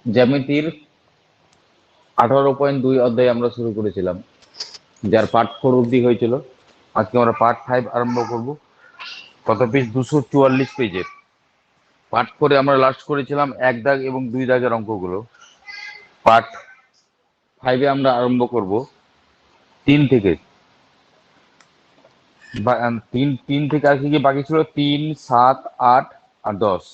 জ্যামিতির 18.2 অধ্যায় আমরা শুরু করেছিলাম, যার পার্ট 4 অব্দি হয়েছিল। আজকে আমরা পার্ট 5 আরম্ভ করব। কত পেজ? 244 পেজের। পার্ট 4 আমরা লাস্ট করেছিলাম 1 দাগ এবং 2 দাগের অঙ্কগুলো। পার্ট 5 আমরা আরম্ভ করব 3 থেকে। তিন থেকে আর কি বাকি ছিল? 3, 7, 8 আর 10।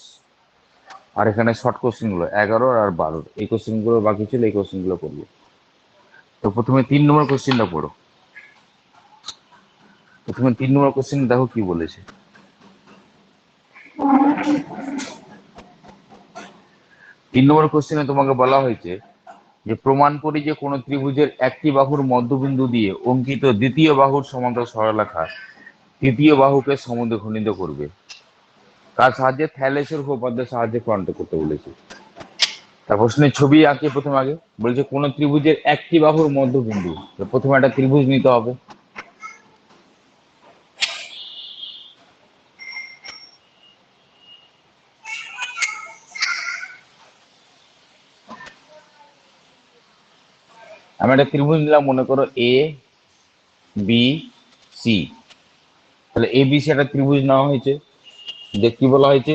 আর এখানে শর্ট কোশ্চেন গুলো 11 আর 12, এই কোশ্চেন গুলো বাকি ছিল, এই কোশ্চেন গুলো করবো। তো প্রথমে 3 নম্বর কোশ্চেনটা পড়ো। প্রথমে 3 নম্বর কোশ্চেন দেখো কি বলেছে। 3 নম্বর কোশ্চেনে তোমাকে বলা হয়েছে যে প্রমাণ করি যে কোন ত্রিভুজের একটি বাহুর মধ্যবিন্দু দিয়ে অঙ্কিত দ্বিতীয় বাহুর সমান্তরাল সরলরেখা তৃতীয় বাহুকে সমদ্বিখণ্ডিত করবে। কার সাহায্যে? থ্যালেসের উপপাদ্যের সাহায্যে প্রমাণিত করতে বলেছে। তার প্রশ্নের ছবি আঁকে প্রথমে। আগে বলেছে কোন ত্রিভুজের একটি বাহুর মধ্যবিন্দু, প্রথমে একটা ত্রিভুজ নিতে হবে। আমি একটা ত্রিভুজ নিলাম, মনে করো এ বি সি। তাহলে এ বি সি একটা ত্রিভুজ নেওয়া হয়েছে। যে কি বলা হয়েছে?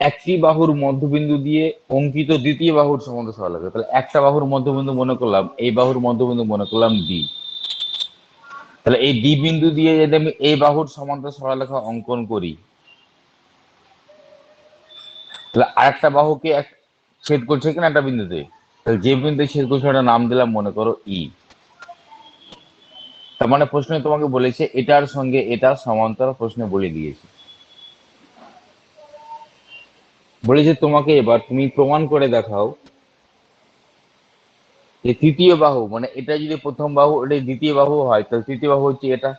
একটি বাহুর মধ্যবিন্দু দিয়ে অঙ্কিত দ্বিতীয় বাহুর সমান্তরাল সরলরেখা। তাহলে একটা বাহুর মধ্যবিন্দু মনে করলাম, এই বাহুর মধ্যবিন্দু মনে করলাম ডি। তাহলে এই ডি বিন্দু দিয়ে যদি আমি এই বাহুর সমান্তরাল সরলরেখা অঙ্কন করি, তাহলে আরেকটা বাহুকে ছেদ করছে কিনা একটা বিন্দুতে। তাহলে যে বিন্দুতে ছেদ করছে ওটার নাম দিলাম মনে করো ই। তার মানে প্রশ্নে তোমাকে বলেছে এটার সঙ্গে এটা সমান্তরাল, প্রশ্নে বলে দিয়েছে। বলেছে তোমাকে এবার তুমি প্রমাণ করে দেখাও যে তৃতীয় বাহু, মানে এটা যদি প্রথম বাহু, এটা দ্বিতীয় বাহু হয়, তাহলে তৃতীয় বাহু হচ্ছে এটা।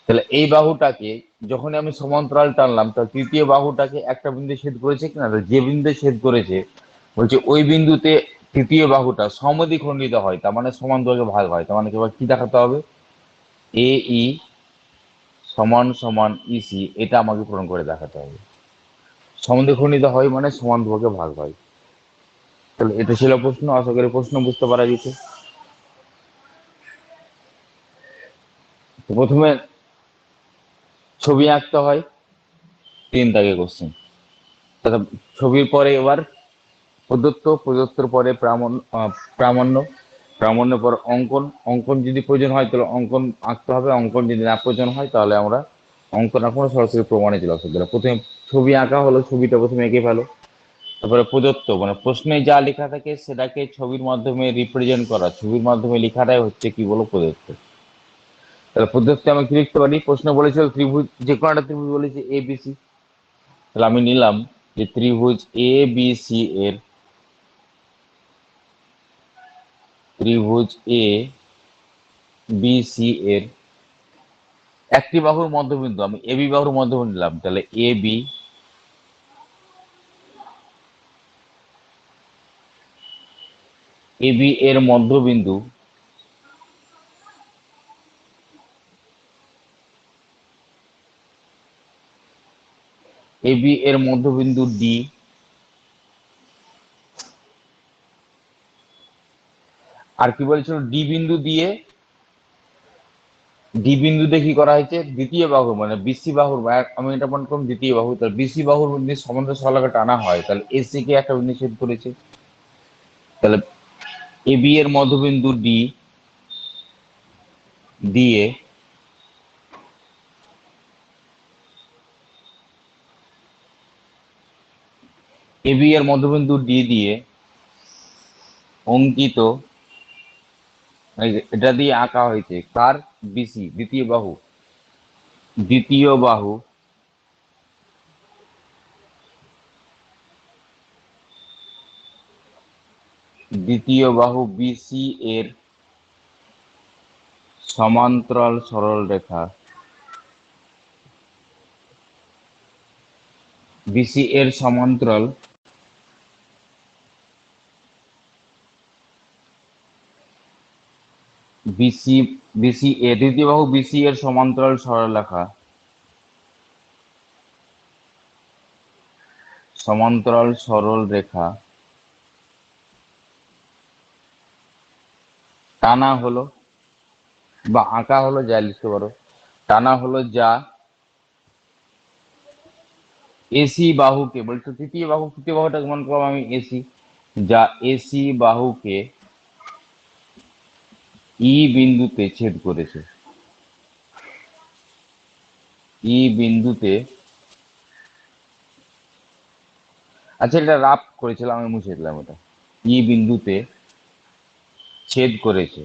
তাহলে এই বাহুটাকে যখন আমি সমান্তরাল টানলাম, তাহলে তৃতীয় বাহুটাকে একটা বিন্দু ছেদ করেছে কিনা? যে বিন্দু ছেদ করেছে বলছে ওই বিন্দুতে তৃতীয় বাহুটা সমদ্বিখণ্ডিত হয়, তার মানে সমান দুভাগে ভাগ হয়। তার মানে এবার কি দেখাতে হবে? এ ই সমান সমান ইসি, এটা আমাকে পূরণ করে দেখাতে হবে। সমদ্বিখণ্ডিত হয় মানে সমান দুভাগে ভাগ হয়। তাহলে এটা ছিল প্রশ্ন। আশা করি প্রশ্ন বুঝতে পারা গেছে। তো প্রথমে ছবি আঁকতে হয়, 3 দাগে কোশ্চেন। ছবির পরে এবার প্রদত্ত, প্রদত্তর পরে প্রামাণ্য, প্রামাণ্যের পর অঙ্কন। অঙ্কন যদি প্রয়োজন হয় তাহলে অঙ্কন আঁকতে হবে, অঙ্কন যদি না প্রয়োজন হয় তাহলে আমরা অঙ্কন আঁকবো না, সরাসরি প্রমাণে চলে আসতে হবে। প্রথমে ছবি আঁকা হলো, ছবিটা প্রথমে এঁকে ফেলো। তারপরে প্রদত্ত, মানে প্রশ্নে যা লেখা থাকে সেটাকে ছবির মাধ্যমে রিপ্রেজেন্ট করা, ছবির মাধ্যমে লেখাটাই হচ্ছে কি বলো? প্রদত্ত। তাহলে প্রদত্ত আমি কি লিখতে পারি? প্রশ্ন বলেছিল ত্রিভুজ, যে কোনো একটা ত্রিভুজ বলেছে এ বি সি। তাহলে আমি নিলাম যে ত্রিভুজ এ বি সি এর, ত্রিভুজ এ বি সি এর একটি বাহুর মধ্যবিন্দু, আমি এ বি বাহুর মধ্যবিন্দু নিলাম। তাহলে এ বি, এ বি এর মধ্যবিন্দু এ বি এর মধ্যবিন্দু ডি। আর কি বলেছিল? ডি বিন্দু দিয়ে, ডি বিন্দুতে কি করা হয়েছে? দ্বিতীয় বাহু মানে বিসি বাহুর, আমি এটা মনে করলাম দ্বিতীয় বাহু। তাহলে বিসি বাহুর মধ্যে সমান্তরাল সরলরেখা টানা হয়, তাহলে এসি কে একটা বিন্দু ছেদ করেছে। তাহলে এ বি এর মধ্যবিন্দু ডি দিয়ে এ বি এর মধ্যবিন্দু ডি দিয়ে অঙ্কিত, এটা দিয়ে আঁকা হয়েছে কার? বিসি, দ্বিতীয় বাহু। দ্বিতীয় বাহু, দ্বিতীয় বাহু বিসি এর সমান্তরাল সরলরেখা, বিসি এর সমান্তরাল বিসি, বিসি এ দ্বিতীয় বাহু বিসি এর সমান্তরাল সরলরেখা, সমান্তরাল সরল রেখা টানা হলো বা আঁকা হলো, যা লিখতে পারো, টানা হলো যা এসি বাহুকে, বলছো তৃতীয় বাহু, তৃতীয় বাহুটা মনে করলাম আমি এসি, যা এসি বাহুকে ই বিন্দুতে ছেদ করেছে, ই বিন্দুতে, আচ্ছা এটা রাফ করেছিলাম, আমি মুছে দিলাম এটা, ই বিন্দুতে ছেদ করেছে,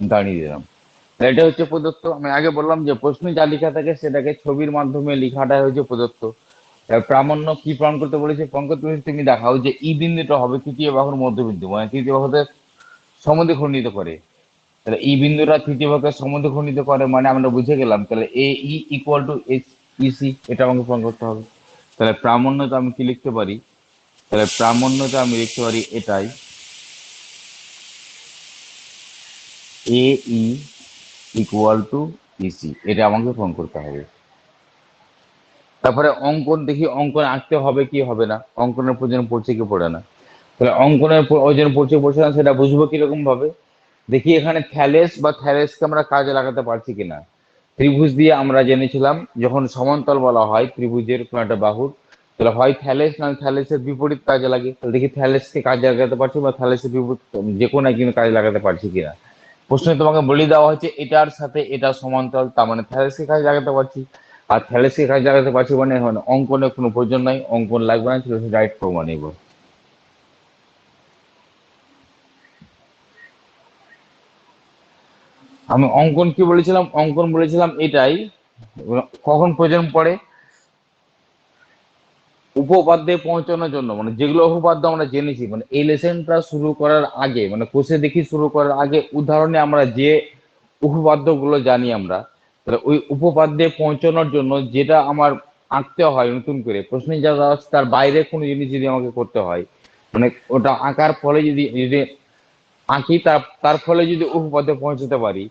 দাঁড়িয়ে দিলাম। এটা হচ্ছে প্রদত্ত। আমি আগে বললাম যে প্রশ্নে যা লেখা থাকে সেটাকে ছবির মাধ্যমে লেখাটা হচ্ছে প্রদত্ত। এবার প্রামাণ্য কি প্রমাণ করতে বলেছে? প্রমাণ করতে বলেছে তুমি দেখাও যে ই বিন্দুটা হবে তৃতীয় বাহুর মধ্যবিন্দু, মানে তৃতীয় বাহুতে সমদ্বিখণ্ডিত করে। তাহলে এই বিন্দুটা তৃতীয় ভাগে সমদ্বিখণ্ডিত করে, মানে আমরা বুঝে গেলাম তাহলে A E equal to H EC, এটা আমাকে প্রমাণ করতে হবে। তাহলে প্রামাণ্যতা আমি কি লিখতে পারি? তাহলে প্রামাণ্যতা আমি লিখতে পারি এটাই, এ ই ইকুয়াল টু ইসি, এটা আমাকে প্রমাণ করতে হবে। তারপরে অঙ্কন দেখি, অঙ্কন আঁকতে হবে কি হবে না, অঙ্কনের প্রয়োজন পড়ছে কি পড়ে না। তাহলে অঙ্কনের প্রয়োজন পড়ছে পড়ছে না সেটা বুঝবো কিরকম ভাবে? দেখি এখানে থ্যালেস বা থ্যালেসকে আমরা কাজে লাগাতে পারছি কিনা। ত্রিভুজ দিয়ে আমরা জেনেছিলাম যখন সমান্তরাল বলা হয় ত্রিভুজের কোনো একটা বাহুর, তাহলে হয় থ্যালেস না থ্যালেসের বিপরীত কাজে লাগে। তাহলে দেখি থ্যালেসকে কাজে লাগাতে পারছি বা থ্যালেসের বিপরীত যে কোনো একদিন কাজে লাগাতে পারছি কিনা। প্রশ্নে তোমাকে বলে দেওয়া হয়েছে এটার সাথে এটা সমান্তরাল, তার মানে থ্যালেসকে কাজে লাগাতে পারছি। আর থ্যালেসকে কাজে লাগাতে পারছি মানে অঙ্কনের কোনো প্রয়োজন নাই, অঙ্কন লাগবে না, রাইট প্রমাণ নিব। আমি অঙ্কন কি বলেছিলাম? অঙ্কন বলেছিলাম এটাই, কখন প্রয়োজন পড়ে? উপপাদ্যে পৌঁছানোর জন্য, মানে যেগুলো উপপাদ্য আমরা জেনেছি, মানে এই লেসনটা শুরু করার আগে, মানে কোর্সে দেখি শুরু করার আগে উদাহরণে আমরা যে উপপাদ্য গুলো জানি আমরা, তাহলে ওই উপপাদ্যে পৌঁছানোর জন্য যেটা আমার আঁকতে হয় নতুন করে, প্রশ্নে যা দেওয়া আছে তার বাইরে কোনো জিনিস যদি আমাকে করতে হয়, মানে ওটা আঁকার ফলে যদি যদি আঁকি, তার তার ফলে যদি উপপাদ্যে পৌঁছতে পারি,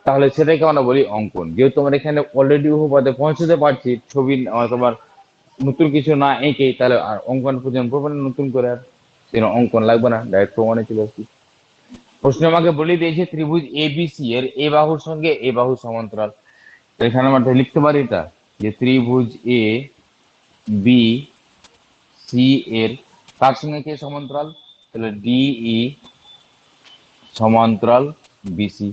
তাহলে সেটাকে আমরা বলি অঙ্কন। যেহেতু আমরা এখানে অলরেডি উপপাদ্যে পৌঁছতে পারছি ছবি তোমার নতুন কিছু না এঁকে, তাহলে আর অঙ্কন প্রয়োজন পড়বে না নতুন করে, আর সেরকম অঙ্কন লাগবে না, ডাইরেক্ট প্রমাণে চলে আসছি। প্রশ্ন আমাকে বলে দিয়েছে ত্রিভুজ এ বি সি এর এ বাহুর সঙ্গে এ বাহু সমান্তরাল। তো এখানে আমরা লিখতে পারি এটা, যে ত্রিভুজ এ বি সি এর কার সঙ্গে কে সমান্তরাল? তাহলে ডিই সমান্তরাল বিসি।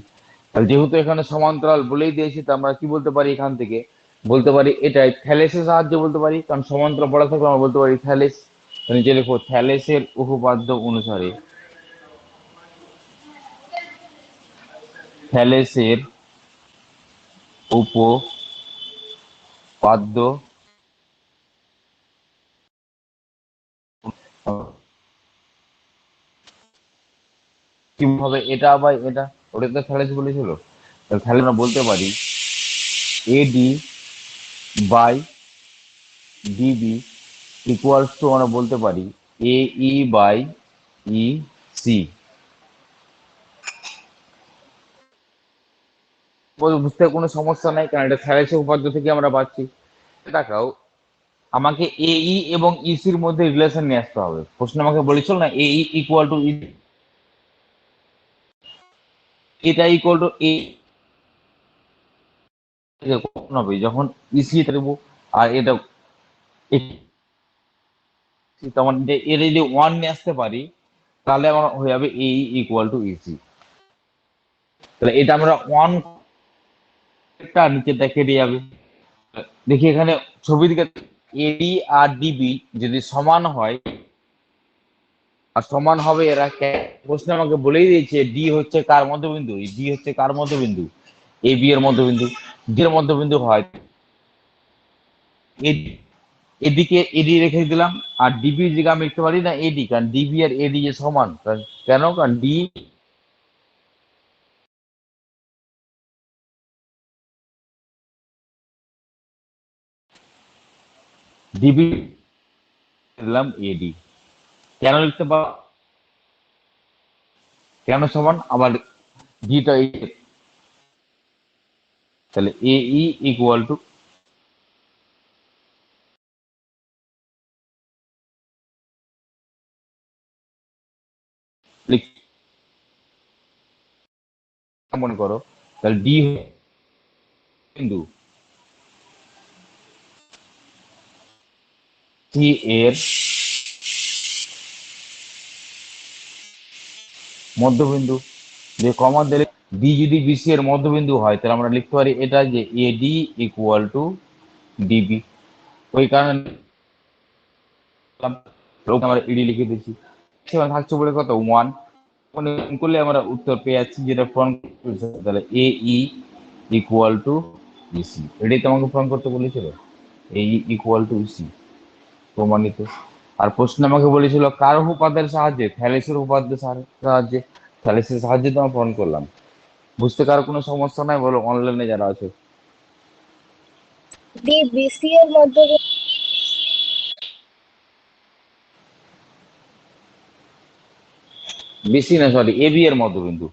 তাহলে যেহেতু এখানে সমান্তরাল বলেই দিয়েছি, তো আমরা কি বলতে পারি এখান থেকে? বলতে পারি এটাই থ্যালেসের সাহায্যে বলতে পারি, কারণ সমান্তরাল পড়া থাকলে আমরা বলতে পারি থ্যালেস। নিচে লিখো থ্যালেসের উপপাদ্য অনুসারে, থ্যালেসের উপপাদ্য কিভাবে এটা বা এটা, ওটা তো থ্যালেস বলেছিল। তাহলে আমরা বলতে পারি AD by DB equals to, আমরা বলতে পারি এ ই বাই ই সি। বুঝতে কোনো সমস্যা নাই, কারণ এটা থ্যালেসের উপপাদ্য থেকে আমরা পাচ্ছি। দেখাও, আমাকে এই এবং ইসির মধ্যে রিলেশন নিয়ে আসতে হবে। প্রশ্ন আমাকে বলেছিল না এই ইকুয়াল টু, এটা ইকুয়াল টু এ, কখন হবে? যখন ইসি দেবো আর এটা, তেমন এর যদি ওয়ান নিয়ে আসতে পারি, তাহলে আমার হয়ে যাবে এ ইকুয়াল টু ইসি। তাহলে এটা আমরা ওয়ান নিচে দেখে দিয়ে যাবে। দেখি এখানে ছবি দিকে, এডি আর ডিবি যদি সমান হয়, আর সমান হবে এরা প্রশ্ন আমাকে বলেই দিয়েছে ডি হচ্ছে কার মধ্যবিন্দু, ডি হচ্ছে কার মধ্যবিন্দু? এ বি এর মধ্যবিন্দু। ডি এর মধ্যবিন্দু হয় এদিকে এডি রেখে দিলাম, আর ডিবি দিকে আমি লিখতে পারি না এডি, কারণ ডিবি আর এডি যে সমান। কেন? কারণ ডি ডিবি দিলাম এডি। কেন লিখতে পারো? কেন সমান? আবার ডিটা তাহলে এ ই ইকুয়াল টু মনে করো, তাহলে ডি বিন্দু সি এর মধ্যবিন্দু, যে কমা দিলে ডি যদি বিসি এর মধ্যবিন্দু হয়, তাহলে আমরা লিখতে পারি এটা যে এডি ইকুয়াল টু ডিবি। ওই কারণে আমরা ইডি লিখে দিচ্ছি। সেখানে থাকছে বলে কত 1 মনে করলে আমরা উত্তর পেয়ে যাচ্ছি, যেটা প্রমাণ করছে। তাহলে A E equal two EC, এটাই তোমাকে প্রমাণ করতে বলেছিল, এ ই ইকুয়াল টু ইসি, প্রমাণিত। আর প্রশ্ন আমাকে বলেছিল কার উপপাদ্যের সাহায্যে, থ্যালেসের উপপাদ্যের সাহায্যে, থ্যালেসের সাহায্যে তো আমরা প্রমাণ করলাম। বুঝতে কারো কোনো সমস্যা নাই বলো, অনলাইনে যারা আছে। ডি বিসি এর মধ্যে বিসি না, সরি, এবি এর মধ্যবিন্দু।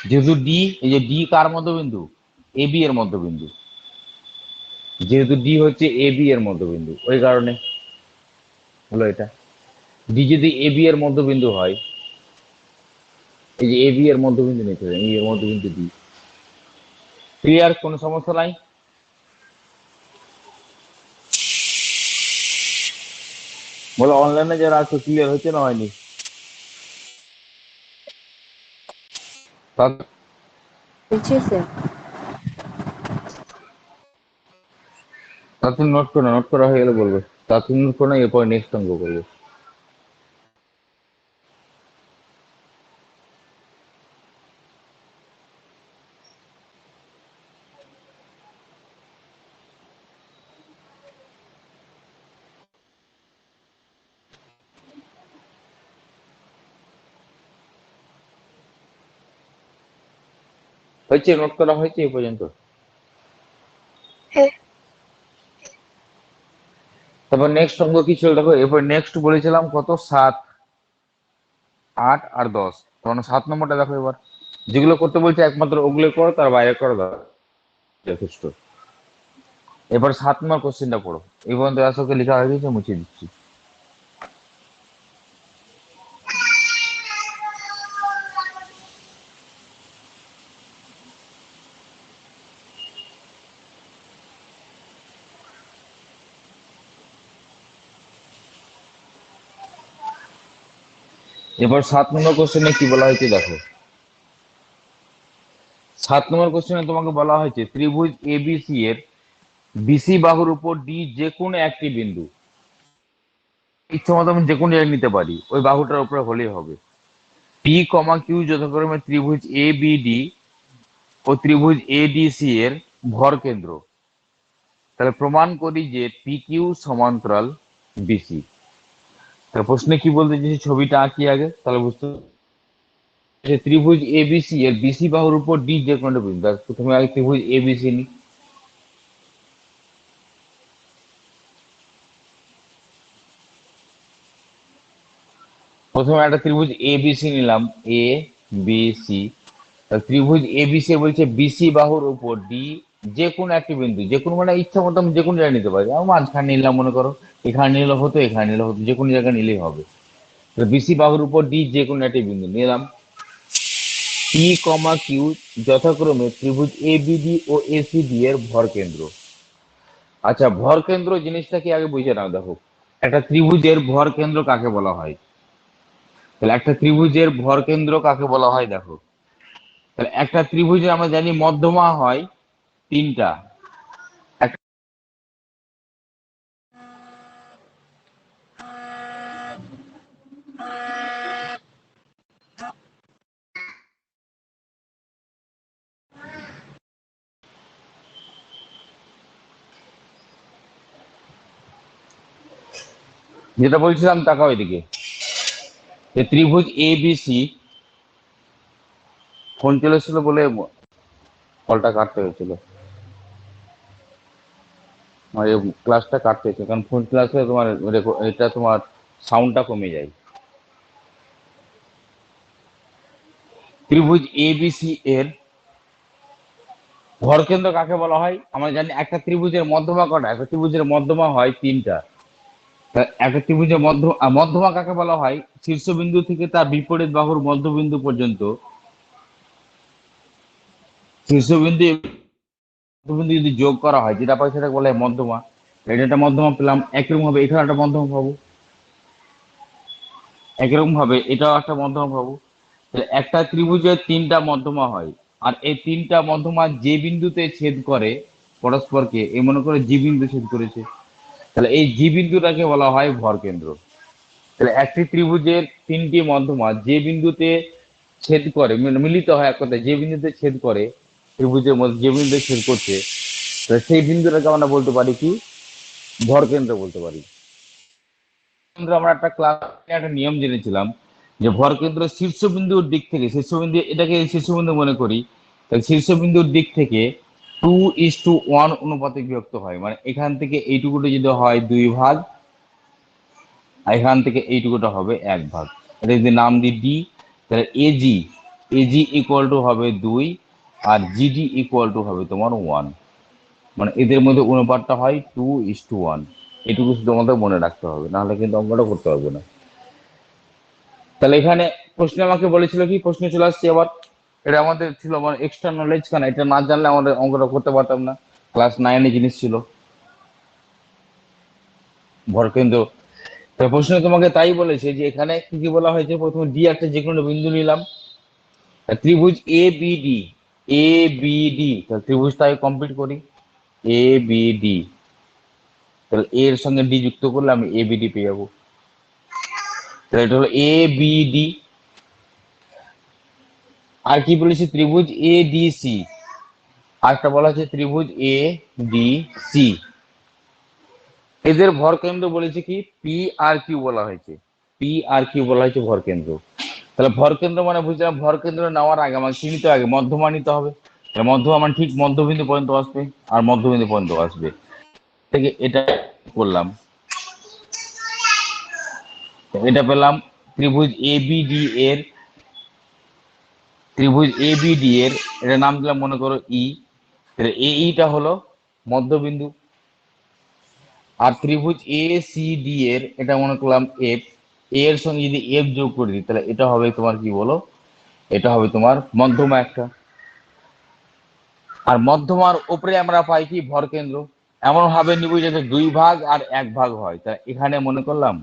যেহেতু ডি, এই যে ডি কার মধ্যবিন্দু, এবি এর মধ্যবিন্দু, যেহেতু ডি হচ্ছে এবি এর মধ্যবিন্দু, ওই কারণে হলো এটা। ডি যদি এবি এর মধ্যবিন্দু হয়, এই যে এবি এর মধ্যবিন্দু নিতে হবে, এই এর মধ্যবিন্দু ডি। ক্লিয়ার, কোনো সমস্যা নাই? বলো অনলাইনে যারা আছে ক্লিয়ার হচ্ছে না হয়নি? তাড়াতাড়ি নোট করো, নোট করা হয়ে গেলে বলবে। তাড়াতাড়ি নোট করো, এরপর নেক্সট অঙ্ক করবে। হয়েছে, নোট করা হয়েছে এই পর্যন্ত? হ্যাঁ তারপর নেক্সট অঙ্ক কি ছিল দেখো, এরপর নেক্সট বলেছিলাম কত, 7, 8 আর 10। তখন 7 নম্বরটা দেখো এবার, যেগুলো করতে বলছে একমাত্র ওগুলো করো, তার বাইরে করো যথেষ্ট। এবার 7 নম্বর কোশ্চেনটা পড়ো। এই পর্যন্ত আসলে লেখা হয়ে গেছে, মুছে দিচ্ছি। এবার 7 নম্বর কোশ্চেনে কি বলা হয়েছে দেখো। 7 নম্বর কোশ্চেনে তোমাকে বলা হয়েছে ত্রিভুজ এবিসি এর বিসি বাহুর উপর ডি যে কোনো একটি বিন্দু, ইচ্ছা মতো আমি যে কোনো জায়গায় নিতে পারি, ওই বাহুটার উপরে হলেই হবে। পি কমা কিউ যথাক্রমে ত্রিভুজ এ বি ডি ও ত্রিভুজ এডিসি এর ভর কেন্দ্র। তাহলে প্রমাণ করি যে পি কিউ সমান্তরাল বিসি। তাহলে প্রশ্নে কি বলতে চাইছি, ছবিটা আঁকি আগে, তাহলে বুঝতে যে ত্রিভুজ এবিসি এর বিসি বাহুর উপর ডি যে কোনো একটা বিন্দু। প্রথমে আগে ত্রিভুজ এবিসি নি, প্রথমে একটা ত্রিভুজ এবিসি নিলাম, এ বি সি। ত্রিভুজ এবিসি বলছে বিসি বাহুর উপর ডি যে কোনো একটি বিন্দু, যে কোনো মানে ইচ্ছা মতো আমি যে কোনো জায়গায় নিতে পারি। আমি মাঝখানে নিলাম মনে করো, এখানে নিলে হতো, এখানে নিলে হতো, যে কোনো জায়গায় নিলেই হবে। বিসি বাহুর উপর ডি যে কোনো একটি বিন্দু নিলাম। পি কমা কিউ যথাক্রমে ত্রিভুজ এ বিডি ও এসিডি এর ভর কেন্দ্র। আচ্ছা, ভর কেন্দ্র জিনিসটা কি আগে বুঝে নাও। দেখো, একটা ত্রিভুজের ভর কেন্দ্র কাকে বলা হয়, তাহলে একটা ত্রিভুজের ভর কেন্দ্র কাকে বলা হয় দেখো। তাহলে একটা ত্রিভুজে আমরা জানি মধ্যমা হয় 3টা। যেটা বলছিলাম তাকাও এদিকে, যে ত্রিভুজ এ বি সি, ফোন চলেছিল বলে কলটা কাটতে হয়েছিল, মানে ক্লাসটা কাটতে হয়েছে, কারণ ফোন ক্লাসে তোমার এটা তোমার সাউন্ডটা কমে যায়। ত্রিভুজ এবিসি এর ভরকেন্দ্র কাকে বলা হয়? আমরা জানি একটা ত্রিভুজের মধ্যমা কটা? একটা ত্রিভুজের মধ্যমা হয় তিনটা। তা একটা ত্রিভুজের মধ্যমা কাকে বলা হয়? শীর্ষবিন্দু থেকে তার বিপরীত বাহুর মধ্যবিন্দু পর্যন্ত, শীর্ষবিন্দু মধ্যবিন্দু যদি যোগ করা হয় যেটা পাই সেটাকে বলা হয় মধ্যমা। এটা একটা মধ্যমা পেলাম। একরকম ভাবে এখানে একটা মধ্যমা পাবো, একরকম ভাবে এটাও একটা মধ্যমা পাবো। তাহলে একটা ত্রিভুজের তিনটা মধ্যমা হয়, আর এই তিনটা মধ্যমা যে বিন্দুতে ছেদ করে পরস্পরকে, এই মনে করে জি বিন্দু ছেদ করেছে, তাহলে এই জি বিন্দুটাকে বলা হয় ভরকেন্দ্র। তাহলে একটি ত্রিভুজের তিনটি মধ্যমা যে বিন্দুতে ছেদ করে, মিলিত হয় এক কথায় যে বিন্দুতে ছেদ করে, ত্রিভুজের মধ্যে যে বিন্দুতে ছেদ করছে, তাহলে সেই বিন্দুটাকে আমরা বলতে পারি কি? ভরকেন্দ্র বলতে পারি। আমরা একটা ক্লাস একটা নিয়ম জেনেছিলাম যে ভরকেন্দ্র শীর্ষবিন্দুর দিক থেকে, শীর্ষবিন্দু এটাকে শীর্ষবিন্দু মনে করি, তাহলে শীর্ষবিন্দুর দিক থেকে 2:1 অনুপাতে বিভক্ত হয়। মানে এখান থেকে এইটুকুটা যদি হয় 2 ভাগ, আর এখান থেকে এইটুকুটা হবে 1 ভাগ। এটা যদি নাম দিই ডি, তাহলে এজি, এজি ইকুয়াল টু হবে 2, আর জিডি ইকুয়াল টু হবে তোমার 1। মানে এদের মধ্যে অনুপাতটা হয় 2:1। এটুকু শুধু আমাদের মনে রাখতে হবে, নাহলে কিন্তু অঙ্কটা করতে পারবো না। তাহলে এখানে প্রশ্ন আমাকে বলেছিল কি, প্রশ্ন চলে আসছে আবার। এটা আমাদের ছিল আমার এক্সট্রা নলেজ, কেন এটা না জানলে আমাদের অঙ্কটা করতে পারতাম না। ক্লাস 9-এ জিনিস ছিল ভরকেন্দ্র। তো প্রশ্ন তোমাকে তাই বলেছে যে এখানে কি কি বলা হয়েছে, প্রথমে ডি একটা যে কোনো বিন্দু নিলাম, ত্রিভুজ এ বিডি, এ বিডি, ত্রিভুজটাকে কমপ্লিট করি। এ বিডি, তাহলে এর সঙ্গে ডি যুক্ত করলে আমি এ বিডি পেয়ে যাবো। তাহলে এটা হলো এ বিডি। আর কি বলেছি? ত্রিভুজ এ ডিসি, আরেকটা বলা হচ্ছে ত্রিভুজ এ ডি সি। এদের ভরকেন্দ্র বলেছে কি? পি আর কিউ বলা হয়েছে, পি আর কিউ বলা হয়েছে ভরকেন্দ্র। তাহলে ভরকেন্দ্র মানে বুঝলাম, ভরকেন্দ্র নেওয়ার আগে আমার কি নিতে আগে মধ্যমা নিতে হবে। তাহলে মধ্যমা মানে ঠিক মধ্যবিন্দু পর্যন্ত আসবে, আর মধ্যবিন্দু পর্যন্ত আসবে থেকে এটা করলাম, এটা পেলাম। ত্রিভুজ এ বি ডি এর, ত্রিভুজ এ বি ডি এর এটা নাম দিলাম মনে করো ই। তাহলে এইটা হলো মধ্যবিন্দু। আর ত্রিভুজ এ সি ডি এর এটা মনে করলাম এফ। এর সঙ্গে যদি এফ যোগ করে দিই তাহলে এটা হবে তোমার কি বলো, এটা হবে তোমার মধ্যমা একটা। আর মধ্যমার উপরে আমরা পাই কি? ভরকেন্দ্র। এমন ভাবে নিব যাতে 2 ভাগ আর 1 ভাগ হয়, তা এখানে মনে করলাম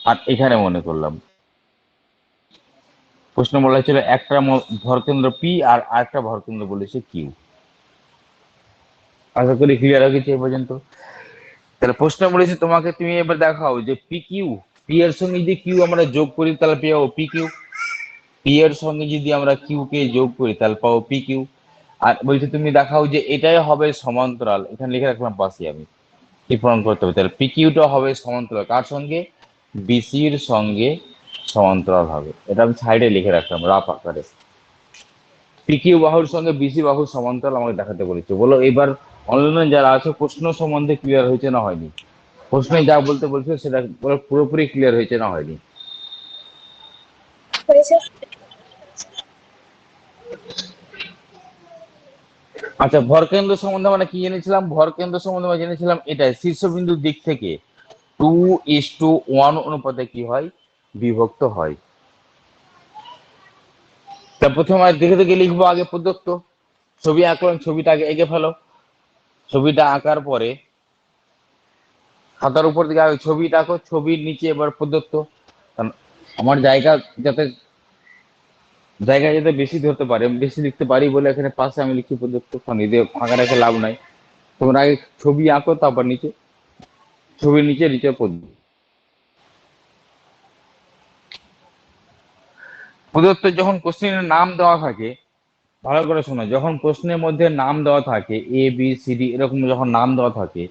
আর এখানে মনে করলাম। প্রশ্ন বলা ছিল একটা ভরকেন্দ্র পি আর আরেকটা ভরকেন্দ্র বলেছে কিউ। আশা করি ক্লিয়ার হয়ে গেছে এই পর্যন্ত। তাহলে প্রশ্ন বলেছে তোমাকে, তুমি এবার দেখাও যে পি কিউ, পি এর সঙ্গে যদি কিউ আমরা যোগ করি তাহলে পেয়ে যাবো পি কিউ। পি এর সঙ্গে যদি আমরা কিউ কে যোগ করি তাহলে পাবো পি কিউ। আর বলছে তুমি দেখাও যে এটাই হবে সমান্তরাল, এখানে লিখে রাখলাম পাশে আমি, কি প্রমাণ করতে হবে। তাহলে পি কিউটা হবে সমান্তরাল কার সঙ্গে? বিসির সঙ্গে সমান্তরাল হবে। এটা আমি সাইডে লিখে রাখলাম রাফ আকারে। পি কিউ বাহুর সঙ্গে বিসি বাহুর সমান্তরাল আমাকে দেখাতে বলেছে। বলো এবার অনলাইনে যারা আছে প্রশ্ন সম্বন্ধে ক্লিয়ার হয়েছে না হয়নি? প্রশ্নে যা বলতে বলছে সেটা পুরোপুরি ক্লিয়ার হয়েছে না হয়নি? হয়েছে। আচ্ছা, ভরকেন্দ্র সম্বন্ধে আমরা কি জেনেছিলাম? ভরকেন্দ্র সম্বন্ধে আমরা জেনেছিলাম এটাই, শীর্ষবিন্দুর দিক থেকে 2:1 অনুপাতে কি হয়? বিভক্ত হয়। তা প্রথমে দেখে দেখে লিখবো আগে প্রদত্ত। ছবি আঁকলাম, ছবিটা আগে এঁকে ফেলো। ছবিটা আঁকার পরে খাতার উপর দিকে আগে ছবিটা আঁকো, ছবির নিচে এবার প্রদত্ত। কারণ আমার জায়গা যাতে বেশি ধরতে পারে, আমি বেশি লিখতে পারি বলে এখানে পাশে আমি লিখি প্রদত্ত, কারণ এদের ফাঁকা রেখে লাভ নাই। তোমরা আগে ছবি আঁকো, তারপর নিচে ছবির নিচে নিচে প্রদত্ত। প্রদত্ত যখন কোশ্চেনের নাম দেওয়া থাকে, ভালো করে শোনো, যখন প্রশ্নের মধ্যে নাম দেওয়া থাকে এ বি সি ডি এরকম যখন নাম দেওয়া থাকে,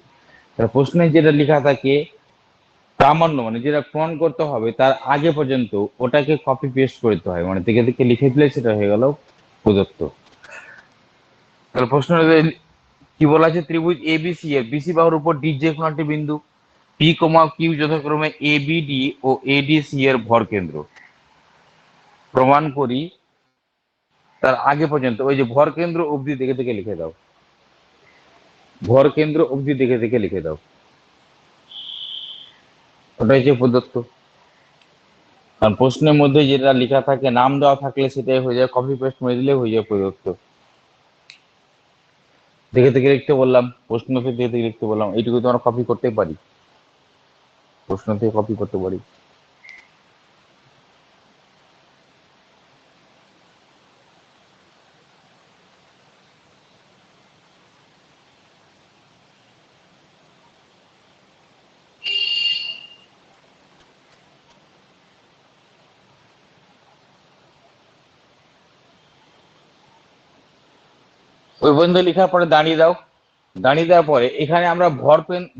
তাহলে প্রশ্নে যেটা লেখা থাকে প্রামাণ্য মানে যেটা প্রমাণ করতে হবে তার আগে পর্যন্ত ওটাকে কপি পেস্ট করতে হয়, মানে দেখে দেখে লিখে দিলে সেটা হয়ে গেল প্রদত্ত। তাহলে প্রশ্ন কি বলা আছে? ত্রিভুজ এবিসি এর বিসি বাহুর উপর ডি যে কোনো একটি বিন্দু পি কমা কিউ যথাক্রমে A B D O ADC এর ভর কেন্দ্র প্রমাণ করি। তার আগে পর্যন্ত ওই যে ভর কেন্দ্র অবধি দেখে দেখে লিখে দাও, ভর কেন্দ্র অবধি দেখে দেখে লিখে দাও, ওটাই যে প্রদত্ত। কারণ প্রশ্নের মধ্যে যেটা লেখা থাকে নাম দেওয়া থাকলে সেটাই হয়ে যায়, কপি পেস্ট মেরে দিলে হয়ে যায় প্রদত্ত। দেখে দেখে লিখতে বললাম, প্রশ্ন থেকে দেখে দেখে লিখতে বললাম, এইটুকু তো আমরা কপি করতে পারি, প্রশ্ন থেকে কপি করতে পারি। ওই পর্যন্ত লেখার পরে দাঁড়িয়ে দাও, দাঁড়িয়ে দেওয়ার পরে এখানে আমরা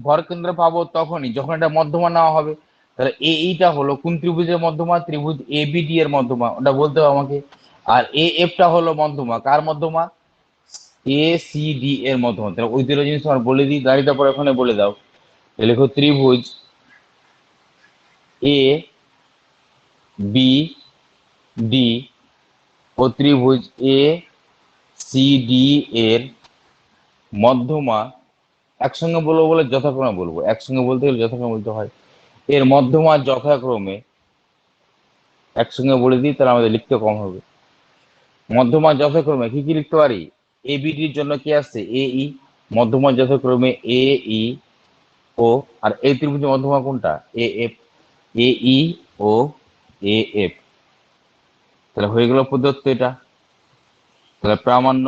ভর কেন্দ্র পাবো তখনই যখন এটা মধ্যমা নেওয়া হবে। তাহলে এইটা হলো কোন ত্রিভুজের মধ্যমা, ত্রিভুজ এ বি ডি এর মধ্যমা, ওটা বলতে হবে আমাকে। আর এ এফটা হলো মধ্যমা, কার মধ্যমা, এ সি ডি এর মধ্যমা। তাহলে ওই দুটো জিনিস আমার বলে দিই, দাঁড়িয়ে দেওয়ার পরে ওখানে বলে দাও। লেখো ত্রিভুজ এ বি ডি ও ত্রিভুজ এ সি ডি এর মধ্যমা, একসঙ্গে বলবো বলে যথাক্রমে বলবো, একসঙ্গে বলতে গেলে যথাক্রমে বলতে হয়। এর মধ্যমা যথাক্রমে, একসঙ্গে বলে দিই তাহলে আমাদের লিখতে কম হবে। মধ্যমা যথাক্রমে কি কি লিখতে পারি, এ বিডির জন্য কি আসছে এ ই, মধ্যমা যথাক্রমে এ ই ও, আর এই ত্রিভুজের মধ্যমা কোনটা A F, A E O A F. তাহলে হয়ে গেল প্রদত্ত এটা। তাহলে প্রামাণ্য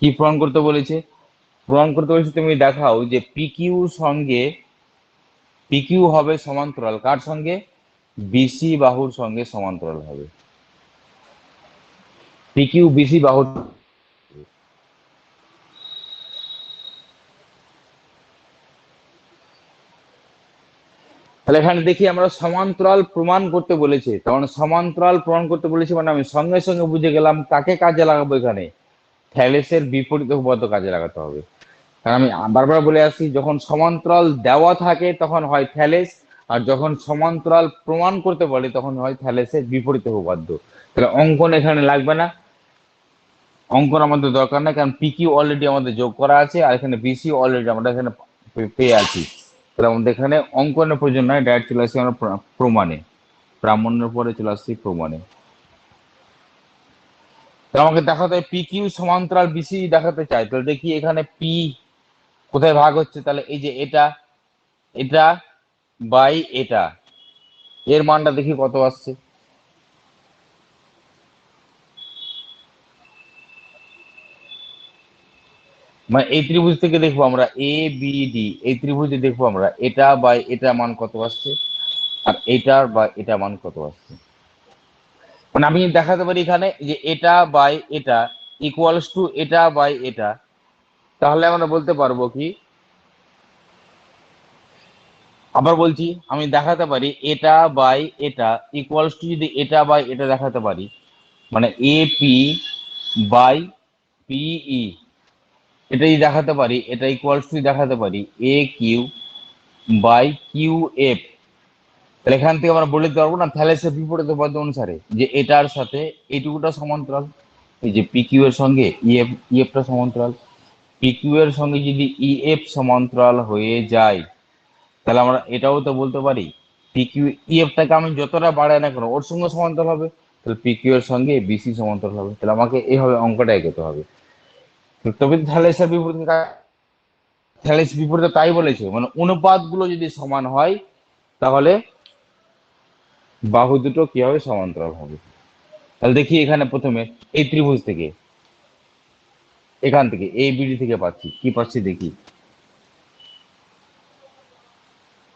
কি প্রমাণ করতে বলেছে, প্রমাণ করতে বলেছে তুমি দেখাও যে পিকিউ সঙ্গে, পিকিউ হবে সমান্তরাল কার সঙ্গে, বিসি বাহুর সঙ্গে সমান্তরাল হবে। পিকিউ বিসি বাহুর, তাহলে এখানে দেখি আমরা সমান্তরাল প্রমাণ করতে বলেছে, তখন সমান্তরাল প্রমাণ করতে বলেছে মানে আমি সঙ্গে সঙ্গে বুঝে গেলাম কাকে কাজে লাগাবো, এখানে থ্যালেসের বিপরীত উপপাদ্য কাজে লাগাতে হবে। কারণ আমি বারবার বলে আসছি যখন সমান্তরাল দেওয়া থাকে তখন হয় থ্যালেস, আর যখন সমান্তরাল প্রমাণ করতে বলে তখন হয় থ্যালেসের বিপরীত উপপাদ্য। তাহলে অঙ্কন এখানে লাগবে না, অঙ্কন আমাদের দরকার নাই, কারণ পিকিউ অলরেডি আমাদের যোগ করা আছে আর এখানে বিসি অলরেডি আমরা এখানে পেয়ে আছি। তাহলে আমাদের এখানে অঙ্কনের প্রয়োজন নয়, ডাইরেক্ট চলে আসছি আমরা প্রমাণে, প্রামাণ্যের পরে চলে আসছি প্রমাণে। তাহলে আমাকে দেখাতে হয় পি কিউ সমান্তরাল বিসি দেখাতে চাই, তাহলে দেখি এখানে পি কোথায় ভাগ হচ্ছে, তাহলে এই যে এটা, এটা বাই এটা, এর মানটা দেখি কত আসছে। মানে এই ত্রিভুজ থেকে দেখবো আমরা এ বি ডি, এই ত্রিভুজে দেখবো আমরা এটা বাই এটা মান কত আসছে, আর এটার বা এটা মান কত আসছে। মানে আমি দেখাতে পারি এখানে যে এটা বাই এটা ইকুয়ালস টু এটা বাই এটা, তাহলে আমরা বলতে পারবো কি, আবার বলছি আমি দেখাতে পারি এটা বাই এটা ইকুয়ালস টু, যদি এটা বাই এটা দেখাতে পারি মানে এ পি বাই পিই, এটাই দেখাতে পারি, এটা ইকুয়ালস টু দেখাতে পারি এ কিউ বাই কিউ এফ। তাহলে এখান থেকে আমরা বলে দিতে পারবো না থ্যালেসের বিপরীত উপপাদ্য অনুসারে যে এটার সাথে এইটুকুটা সমান্তরাল, এই যে পি কিউ এর সঙ্গে ইএফ, ইএফটা সমান্তরাল, পি কিউ এর সঙ্গে যদি ইএফ সমান্তরাল হয়ে যায় তাহলে আমরা এটাও তো বলতে পারি পি কিউ, ইএফটাকে আমি যতটা বাড়াই না কেন ওর সঙ্গে সমান্তরাল হবে, তাহলে পি কিউ এর সঙ্গে বিসি সমান্তরাল হবে। তাহলে আমাকে এইভাবে অঙ্কটা এগোতে হবে। তবে থ্যালেসের বিপরীত, থ্যালেস বিপরীতে তাই বলেছে মানে অনুপাত গুলো যদি সমান হয় তাহলে বাহু দুটো কি হবে, সমান্তরাল হবে। তাহলে দেখি এখানে প্রথমে এই ত্রিভুজ থেকে, এখান থেকে এ বিডি থেকে পাচ্ছি কি পাচ্ছি দেখি,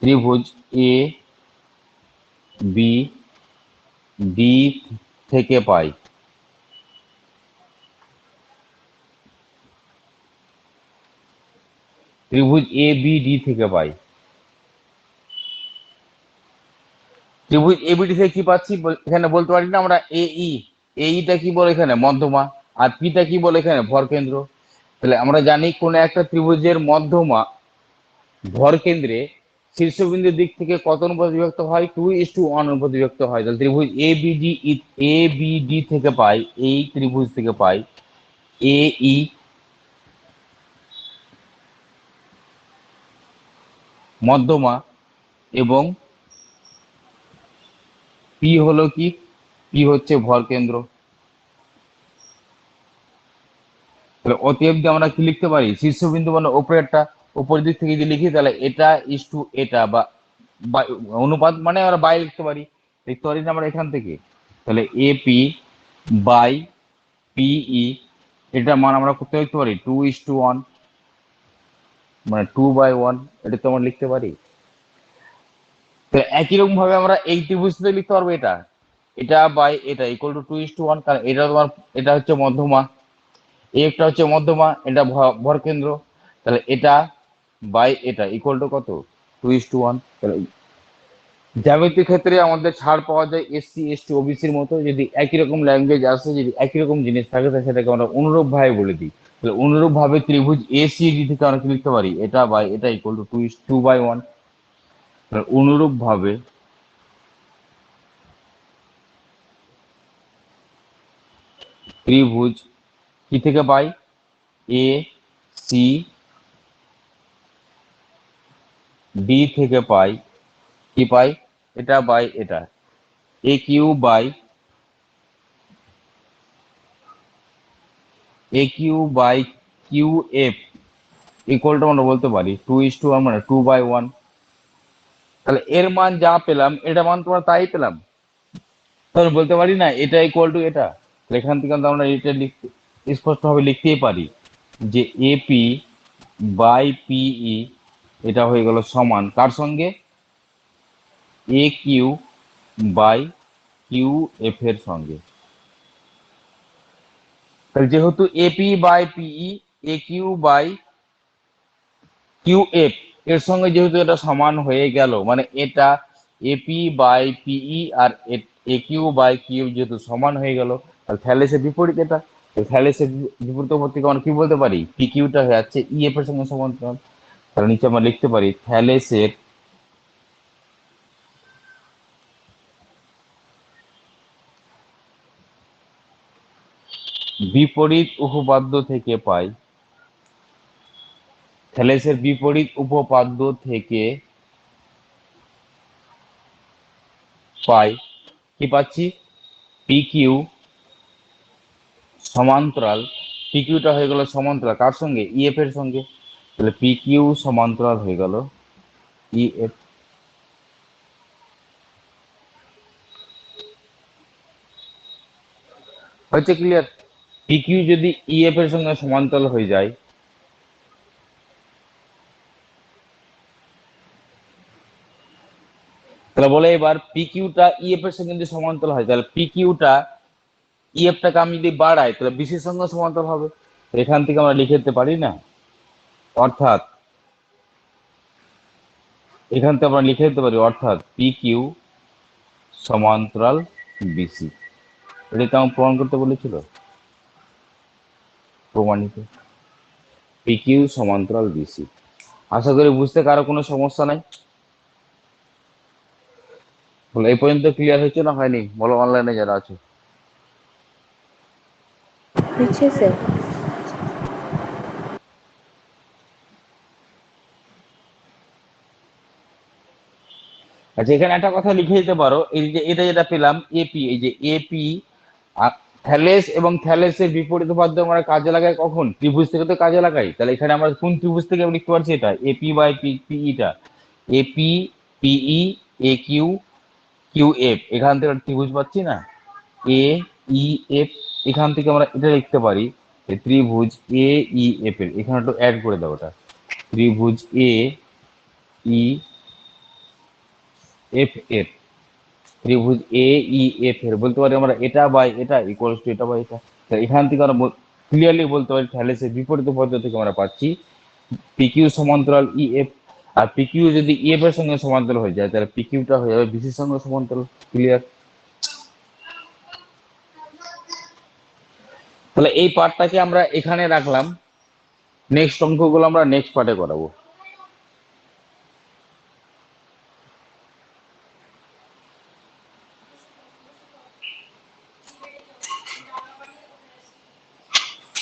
ত্রিভুজ এ বি ডি থেকে পাই, ত্রিভুজ এ বি ডি থেকে পাই, ত্রিভুজ এবিডি থেকে কি পাচ্ছি এখানে বলতে পারি না আমরা এ ই, এইটা কি বলে এখানে মধ্যমা, আর পিটা কি বলে এখানে ভর কেন্দ্র। তাহলে আমরা জানি কোন একটা ত্রিভুজের মধ্যমা ভর কেন্দ্রে শীর্ষবিন্দুর দিক থেকে কত অনুপাত বিভক্ত হয়? 2:1 অনুপাত বিভক্ত হয়। তাহলে ত্রিভুজ এবিডি থেকে পাই, এই ত্রিভুজ থেকে পাই এই মধ্যমা এবং পি হলো কি? পি হচ্ছে ভর কেন্দ্র। তাহলে অতএব দিয়ে আমরা কি লিখতে পারি? শীর্ষবিন্দু মানে উপরেরটা, উপরের দিক থেকে যদি লিখি তাহলে এটা ইস টু এটা, বা অনুপাত মানে আমরা বাই লিখতে পারি না আমরা এখান থেকে। তাহলে এপি বাই পিই, এটা মান আমরা করতে লিখতে পারি 2:1, মানে 2/1, এটা তো আমরা লিখতে পারি। তো একই রকম ভাবে আমরা এই ত্রিভুজটা লিখতে পারবো, এটা এটা বাই এটা ইকুয়াল টু 2:1, কারণ এটা তোমার, এটা হচ্ছে মধ্যমা, একটা হচ্ছে মধ্যমা, এটা ভর কেন্দ্র। তাহলে এটা বাই এটা ইকুয়াল টু কত? 2:1। তাহলে জ্যামিতির ক্ষেত্রে আমাদের ছাড় পাওয়া যায় এসসি এসটি ওবিসির মতো। যদি একই রকম ল্যাঙ্গুয়েজ আসে, যদি একই রকম জিনিস থাকে, তাহলে সেটাকে আমরা অনুরূপ ভাবে বলে দিই। তাহলে অনুরূপ ভাবে ত্রিভুজ এসিডি থেকে আমরা কি লিখতে পারি? এটা বাই এটা ইকুয়াল টু 2:1। অনুরূপ ভাবে ত্রিভুজ কি থেকে পাই? এ সি ডি থেকে পাই কি পাই? এটা বাই এটা, A Q by Q F equal to আমরা বলতে পারি 2:1, মানে 2/1। তাহলে এর মান যা পেলাম, এটা মান তোমরা তাই পেলাম, তাহলে বলতে পারি না এটা ইকুয়াল টু এটা। তাহলে এখান থেকে কিন্তু আমরা এটা লিখতে, স্পষ্টভাবে লিখতেই পারি যে এপি বাই পিই এটা হয়ে গেল সমান কার সঙ্গে? A Q by Q F এর সঙ্গে। তাহলে যেহেতু AP by PE A Q by Q F এর সঙ্গে যেহেতু এটা সমান হয়ে গেল, মানে এটা এপি বাই পিই আর এ কিউ বাই কিউ যেহেতু সমান হয়ে গেল, তাহলে থ্যালেসের বিপরীত এটা। থ্যালেসের বিপরীত থেকে আমরা কি বলতে পারি? পি কিউটা হয়ে যাচ্ছে ই এফ এর সঙ্গে সমান্তরাল। তাহলে নিচে আমরা লিখতে পারি থ্যালেসের বিপরীত উপপাদ্য থেকে পাই, থ্যালেসের বিপরীত উপপাদ্য থেকে পাই কি পাচ্ছি? পি কিউ সমান্তরাল, পি কিউটা হয়ে গেল সমান্তরাল কার সঙ্গে? ইএফ এর সঙ্গে। তাহলে পি কিউ সমান্তরাল হয়ে গেল ইএফ। হচ্ছে ক্লিয়ার? পি কিউ যদি ইএফ এর সঙ্গে সমান্তরাল হয়ে যায়, তাহলে বলে এবার পি কিউটা ইএফ এর সঙ্গে যদি সমান্তরাল হয়, তাহলে পি কিউটা ইএফটাকে আমি যদি বাড়াই, তাহলে বিসির সঙ্গে সমান্তরাল হবে। এখান থেকে আমরা লিখে দিতে পারি না, অর্থাৎ এখান থেকে আমরা লিখে দিতে পারি অর্থাৎ পি কিউ সমান্তরাল বিসি। এটা তো আমার প্রমাণ করতে বলেছিল, প্রমাণিত পি কিউ সমান্তরাল বিসি। আশা করি বুঝতে কারো কোনো সমস্যা নাই। বলো এই পর্যন্ত ক্লিয়ার হয়েছে না হয়নি? বলো অনলাইনে যারা আছো। হচ্ছে স্যার। আচ্ছা, এখানে একটা কথা লিখে দিতে পারো, এই যে এটা যেটা পেলাম এপি, এই যে এপি থ্যালেস এবং থ্যালেসের বিপরীত উপাদ্য আমরা কাজে লাগাই কখন? ত্রিভুজ থেকে তো কাজে লাগাই। তাহলে এখানে আমরা কোন ত্রিভুজ থেকে লিখতে পারছি? এটা এপি বাই পিইটা, AP PE A Q Q F, এখান থেকে ত্রিভুজ পাচ্ছি না এ ই এফ। এখান থেকে আমরা এটা লিখতে পারি যে ত্রিভুজ এ ই এফ এর, এখানে একটু অ্যাড করে দাও ওটা, ত্রিভুজ এ ই এফ এর, ত্রিভুজ এ ই এফ এর বলতে পারি আমরা এটা বাই এটা ইকুয়ালস টু এটা বাই এটা। এখান থেকে আমরা ক্লিয়ারলি বলতে পারি থ্যালেসের বিপরীত পদ্ধতি থেকে আমরা পাচ্ছি পিকিউ সমান্তরাল ই এফ। আর পিকিউ যদি ই এফ এর সঙ্গে সমান্তরাল হয়ে যায়, তাহলে পিকিউটা হয়ে যাবে বিসির সঙ্গে সমান্তরাল। ক্লিয়ার? তাহলে এই পার্টটাকে আমরা এখানে রাখলাম, নেক্সট অঙ্কগুলো আমরা নেক্সট পার্টে করাবো।